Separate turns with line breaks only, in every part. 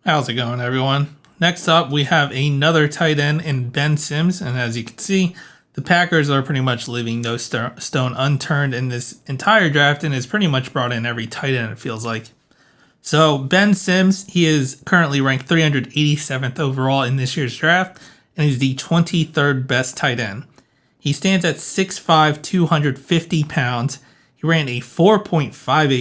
How's it going, everyone? Next up, we have another tight end in Ben Sims, and as you can see, the Packers are pretty much leaving no stone unturned in this entire draft, and has pretty much brought in every tight end, it feels like. So Ben Sims, he is currently ranked 387th overall in this year's draft, and he's the 23rd best tight end. He stands at 6'5", 250 pounds. He ran a 4.58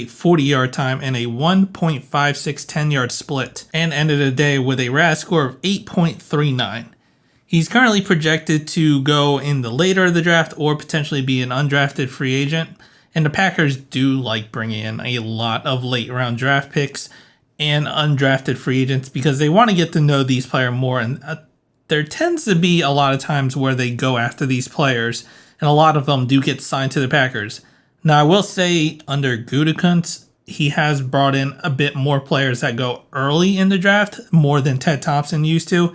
40-yard time and a 1.56 10-yard split, and ended the day with a RAS score of 8.39. He's currently projected to go in the later of the draft or potentially be an undrafted free agent, and the Packers do like bringing in a lot of late round draft picks and undrafted free agents because they want to get to know these players more, and there tends to be a lot of times where they go after these players, and a lot of them do get signed to the Packers. Now, I will say under Gutekunst, he has brought in a bit more players that go early in the draft, more than Ted Thompson used to.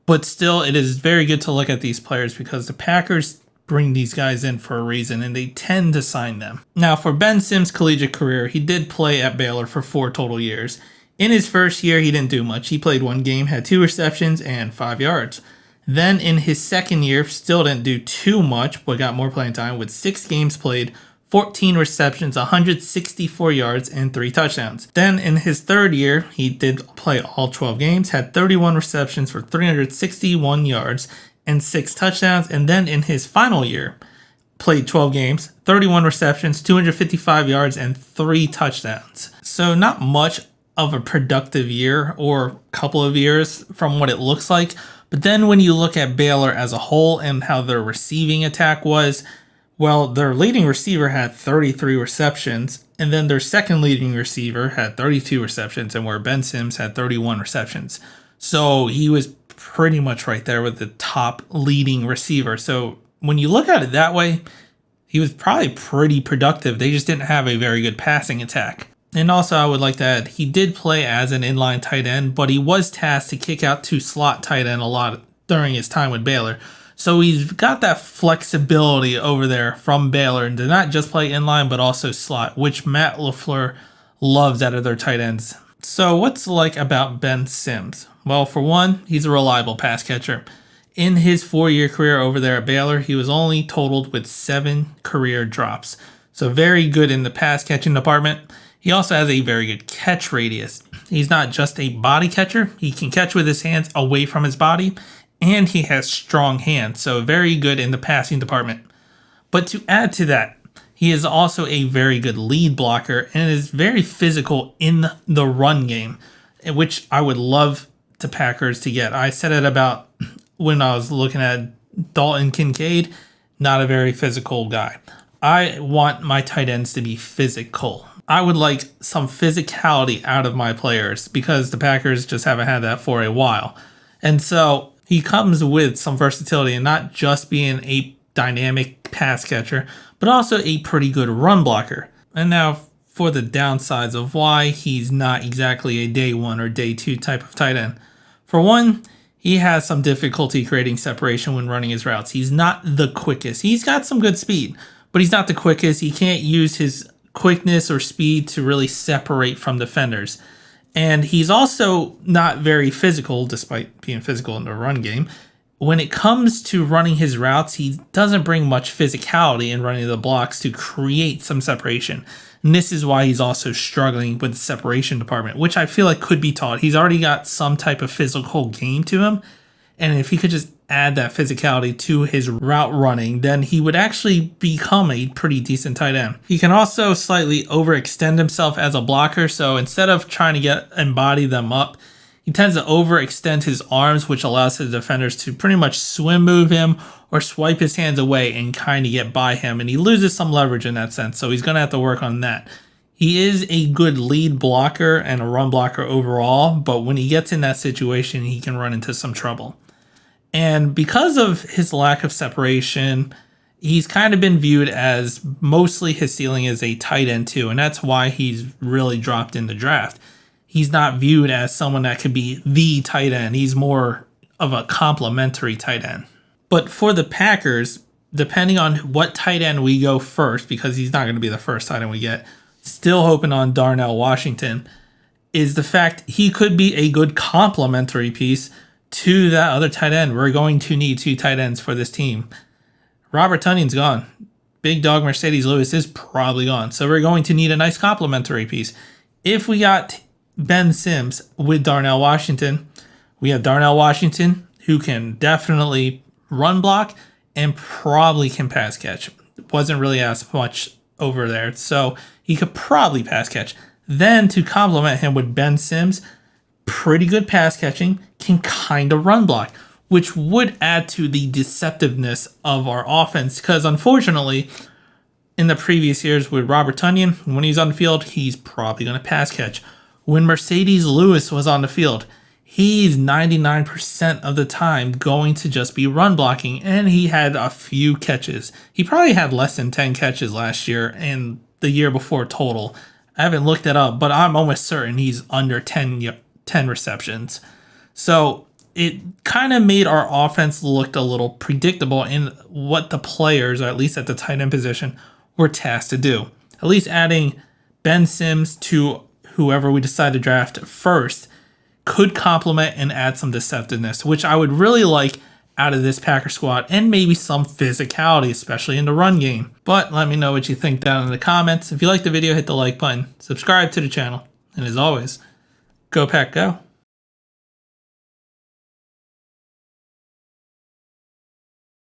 But still, it is very good to look at these players because the Packers bring these guys in for a reason, and they tend to sign them. Now, for Ben Sims' collegiate career, he did play at Baylor for 4 total years. In his first year, he didn't do much. He played 1 game, had 2 receptions, and 5 yards. Then in his second year, still didn't do too much, but got more playing time with 6 games played, 14 receptions, 164 yards, and 3 touchdowns. Then in his third year, he did play all 12 games, had 31 receptions for 361 yards and 6 touchdowns. And then in his final year, played 12 games, 31 receptions, 255 yards, and 3 touchdowns. So not much of a productive year or couple of years from what it looks like. But then when you look at Baylor as a whole and how their receiving attack was, well, their leading receiver had 33 receptions, and then their second leading receiver had 32 receptions, and where Ben Sims had 31 receptions. So he was pretty much right there with the top leading receiver. So when you look at it that way, he was probably pretty productive. They just didn't have a very good passing attack. And also, I would like to add, he did play as an inline tight end, but he was tasked to kick out to slot tight end a lot during his time with Baylor. So he's got that flexibility over there from Baylor and to not just play inline, but also slot, which Matt LaFleur loves out of their tight ends. So what's like about Ben Sims? Well, for one, he's a reliable pass catcher. In his 4-year career over there at Baylor, he was only totaled with 7 career drops. So very good in the pass catching department. He also has a very good catch radius. He's not just a body catcher. He can catch with his hands away from his body, and he has strong hands, so very good in the passing department. But to add to that, he is also a very good lead blocker and is very physical in the run game, which I would love the Packers to get. I said it about when I was looking at Dalton Kincaid, not a very physical guy. I want my tight ends to be physical. I would like some physicality out of my players because the Packers just haven't had that for a while. And so he comes with some versatility and not just being a dynamic pass catcher, but also a pretty good run blocker. And now for the downsides of why he's not exactly a day 1 or day 2 type of tight end. For one, he has some difficulty creating separation when running his routes. He's not the quickest. He's got some good speed, but he's not the quickest. He can't use his quickness or speed to really separate from defenders. And he's also not very physical, despite being physical in the run game. When it comes to running his routes, he doesn't bring much physicality in running the blocks to create some separation. And this is why he's also struggling with the separation department, which I feel like could be taught. He's already got some type of physical game to him. And if he could just add that physicality to his route running, then he would actually become a pretty decent tight end. He can also slightly overextend himself as a blocker. So instead of trying to embody them up, he tends to overextend his arms, which allows his defenders to pretty much swim move him or swipe his hands away and kind of get by him. And he loses some leverage in that sense. So he's going to have to work on that. He is a good lead blocker and a run blocker overall, but when he gets in that situation, he can run into some trouble. And because of his lack of separation, he's kind of been viewed as mostly his ceiling is a tight end too. And that's why he's really dropped in the draft. He's not viewed as someone that could be the tight end. He's more of a complementary tight end. But for the Packers, depending on what tight end we go first, because he's not going to be the first tight end we get, still hoping on Darnell Washington. is the fact he could be a good complementary piece to that other tight end. We're going to need 2 tight ends for this team. Robert Tunnion's gone. Big dog Mercedes Lewis is probably gone. So we're going to need a nice complementary piece. If we got Ben Sims with Darnell Washington, we have Darnell Washington who can definitely run block and probably can pass catch. Wasn't really asked much over there, so he could probably pass catch. Then to complement him with Ben Sims, pretty good pass catching, can kind of run block, which would add to the deceptiveness of our offense. Because unfortunately, in the previous years with Robert Tonyan, when he's on the field, he's probably going to pass catch. When Mercedes Lewis was on the field, he's 99% of the time going to just be run blocking, and he had a few catches. He probably had less than 10 catches last year and the year before total. I haven't looked it up, but I'm almost certain he's under 10 receptions. So it kind of made our offense look a little predictable in what the players, or at least at the tight end position, were tasked to do. At least adding Ben Sims to whoever we decide to draft first could complement and add some deceptiveness, which I would really like out of this Packer squad, and maybe some physicality, especially in the run game. But let me know what you think down in the comments. If you liked the video, hit the like button, subscribe to the channel, and as always, go Pack Go.